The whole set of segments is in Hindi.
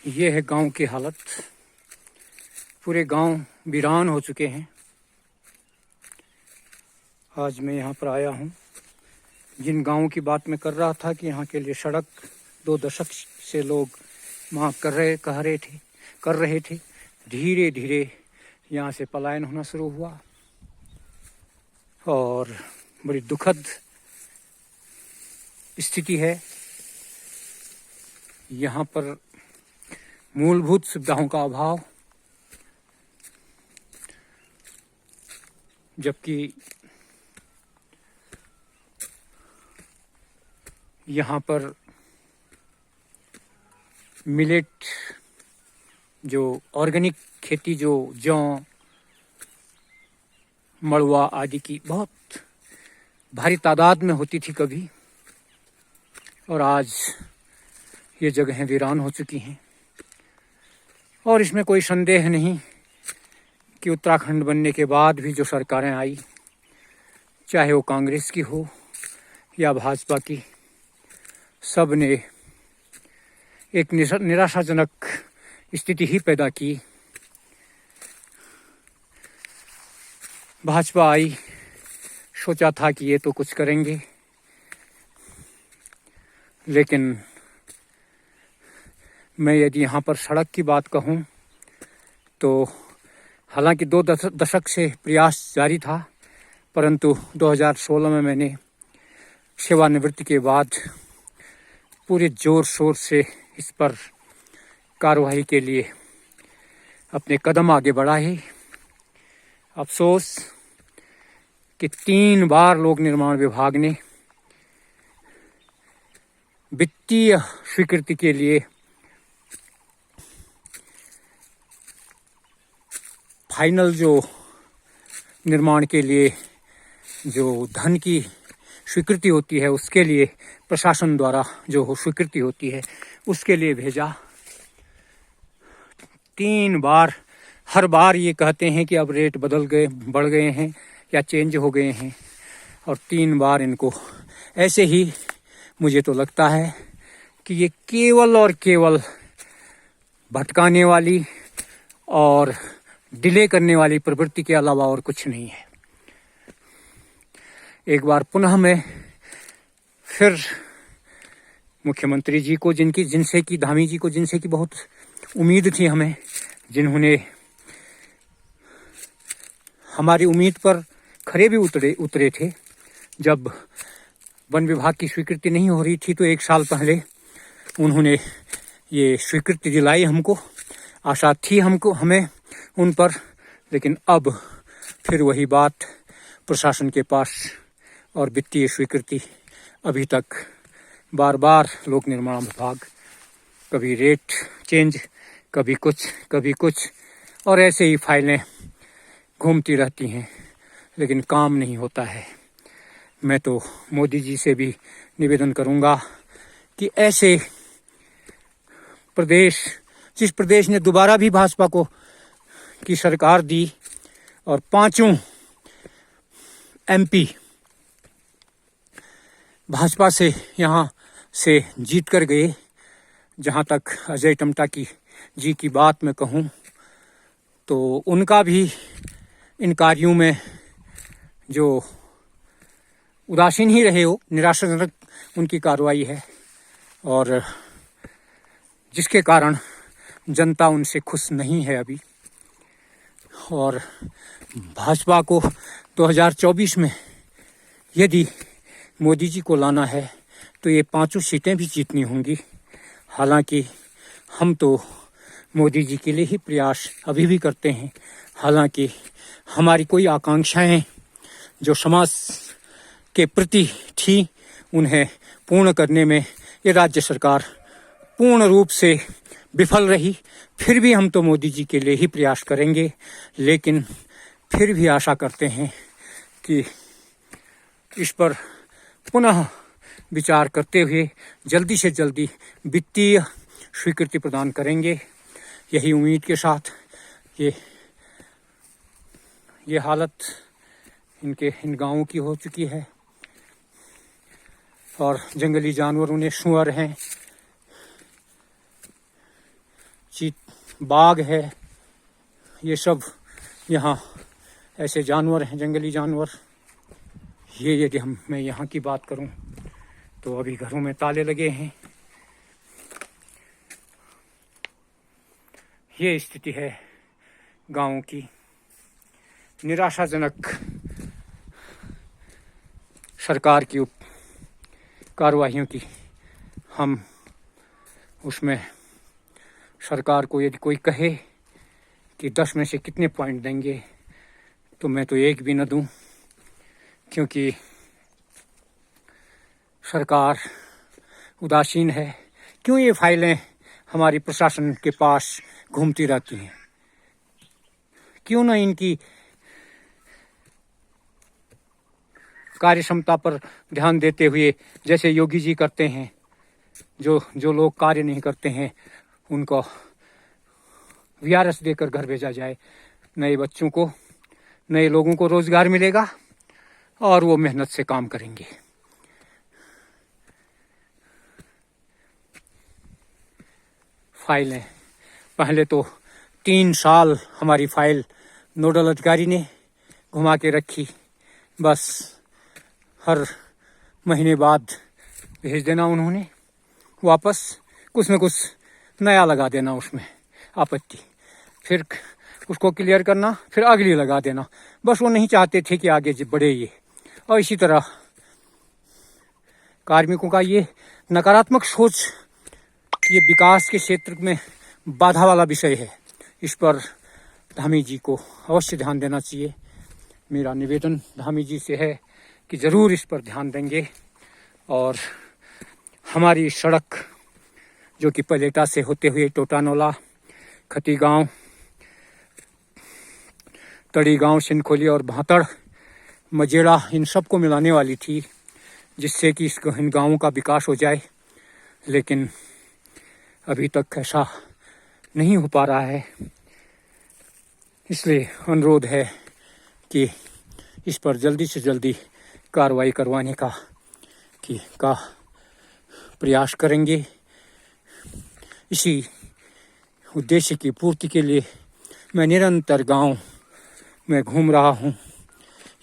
ये है गांव की हालत। पूरे गांव वीरान हो चुके हैं। आज मैं यहाँ पर आया हूँ। जिन गांवों की बात मैं कर रहा था कि यहाँ के लिए सड़क 2 दशक से लोग मांग कर रहे थे, धीरे धीरे यहाँ से पलायन होना शुरू हुआ और बड़ी दुखद स्थिति है। यहाँ पर मूलभूत सुविधाओं का अभाव, जबकि यहाँ पर मिलेट, जो ऑर्गेनिक खेती, जो जौ, मड़ुआ आदि की बहुत भारी तादाद में होती थी कभी, और आज ये जगहें वीरान हो चुकी हैं। और इसमें कोई संदेह नहीं कि उत्तराखंड बनने के बाद भी जो सरकारें आई, चाहे वो कांग्रेस की हो या भाजपा की, सब ने एक निराशाजनक स्थिति ही पैदा की। भाजपा आई, सोचा था कि ये तो कुछ करेंगे, लेकिन मैं यदि यहाँ पर सड़क की बात कहूँ तो हालांकि 2 दशक से प्रयास जारी था, परंतु 2016 में मैंने सेवानिवृत्ति के बाद पूरे जोर शोर से इस पर कार्रवाई के लिए अपने कदम आगे बढ़ाए। अफसोस कि 3 बार लोक निर्माण विभाग ने वित्तीय स्वीकृति के लिए फाइनल जो निर्माण के लिए जो धन की स्वीकृति होती है, उसके लिए प्रशासन द्वारा जो स्वीकृति होती है उसके लिए भेजा। 3 बार, हर बार ये कहते हैं कि अब रेट बढ़ गए हैं या चेंज हो गए हैं, और 3 बार इनको ऐसे ही, मुझे तो लगता है कि ये केवल और केवल भटकाने वाली और डिले करने वाली प्रवृत्ति के अलावा और कुछ नहीं है। एक बार पुनः मैं फिर मुख्यमंत्री जी को, धामी जी को, जिनसे की बहुत उम्मीद थी हमें, जिन्होंने हमारी उम्मीद पर खरे भी उतरे थे। जब वन विभाग की स्वीकृति नहीं हो रही थी तो 1 साल पहले उन्होंने ये स्वीकृति दिलाई हमको, आशा थी हमें उन पर। लेकिन अब फिर वही बात, प्रशासन के पास और वित्तीय स्वीकृति अभी तक, बार बार लोक निर्माण विभाग कभी रेट चेंज, कभी कुछ, और ऐसे ही फाइलें घूमती रहती हैं, लेकिन काम नहीं होता है। मैं तो मोदी जी से भी निवेदन करूंगा कि ऐसे प्रदेश, जिस प्रदेश ने दोबारा भी भाजपा की सरकार दी और 5 MP भाजपा से यहाँ से जीत कर गए, जहाँ तक अजय टम्टा जी की बात मैं कहूँ तो उनका भी इन कार्यों में जो उदासीन ही रहे हो, निराशाजनक उनकी कार्रवाई है, और जिसके कारण जनता उनसे खुश नहीं है अभी। और भाजपा को 2024 में यदि मोदी जी को लाना है तो ये 5 सीटें भी जीतनी होंगी। हालांकि हम तो मोदी जी के लिए ही प्रयास अभी भी करते हैं। हालांकि हमारी कोई आकांक्षाएं जो समाज के प्रति थी, उन्हें पूर्ण करने में ये राज्य सरकार पूर्ण रूप से विफल रही। फिर भी हम तो मोदी जी के लिए ही प्रयास करेंगे, लेकिन फिर भी आशा करते हैं कि इस पर पुनः विचार करते हुए जल्दी से जल्दी वित्तीय स्वीकृति प्रदान करेंगे। यही उम्मीद के साथ ये हालत इन गांवों की हो चुकी है। और जंगली जानवर, उन्हें सूअर हैं, चीत बाघ है, ये सब यहाँ ऐसे जानवर हैं, जंगली जानवर। ये यदि मैं यहाँ की बात करूँ तो अभी घरों में ताले लगे हैं। ये स्थिति है गाँव की। निराशाजनक सरकार की कार्रवाइयों की। हम उसमें सरकार को यदि कोई कहे कि 10 में से कितने पॉइंट देंगे, तो मैं तो 1 भी न दूं, क्योंकि सरकार उदासीन है। क्यों ये फाइलें हमारी प्रशासन के पास घूमती रहती हैं? क्यों न इनकी कार्य क्षमता पर ध्यान देते हुए, जैसे योगी जी करते हैं, जो लोग कार्य नहीं करते हैं उनको वीआरएस देकर घर भेजा जाए। नए बच्चों को, नए लोगों को रोजगार मिलेगा और वो मेहनत से काम करेंगे। फाइलें पहले तो 3 साल हमारी फाइल नोडल अधिकारी ने घुमा के रखी। बस हर महीने बाद भेज देना उन्होंने वापस, कुछ न कुछ नया लगा देना उसमें आपत्ति, फिर उसको क्लियर करना, फिर अगली लगा देना। बस वो नहीं चाहते थे कि आगे बढ़े ये। और इसी तरह कार्मिकों का ये नकारात्मक सोच, ये विकास के क्षेत्र में बाधा वाला विषय है। इस पर धामी जी को अवश्य ध्यान देना चाहिए। मेरा निवेदन धामी जी से है कि ज़रूर इस पर ध्यान देंगे और हमारी सड़क जो कि पलेटा से होते हुए टोटानोला, खती गांव, तड़ी गांव, सिनखोली और भातड़, मजेड़ा, इन सबको मिलाने वाली थी, जिससे कि इन गांवों का विकास हो जाए, लेकिन अभी तक ऐसा नहीं हो पा रहा है। इसलिए अनुरोध है कि इस पर जल्दी से जल्दी कार्रवाई करवाने का प्रयास करेंगे। इसी उद्देश्य की पूर्ति के लिए मैं निरंतर गांव में घूम रहा हूं,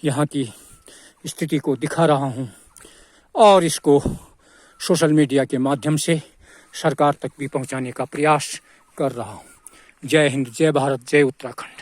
यहाँ की स्थिति को दिखा रहा हूं और इसको सोशल मीडिया के माध्यम से सरकार तक भी पहुंचाने का प्रयास कर रहा हूं। जय हिंद, जय भारत, जय उत्तराखंड।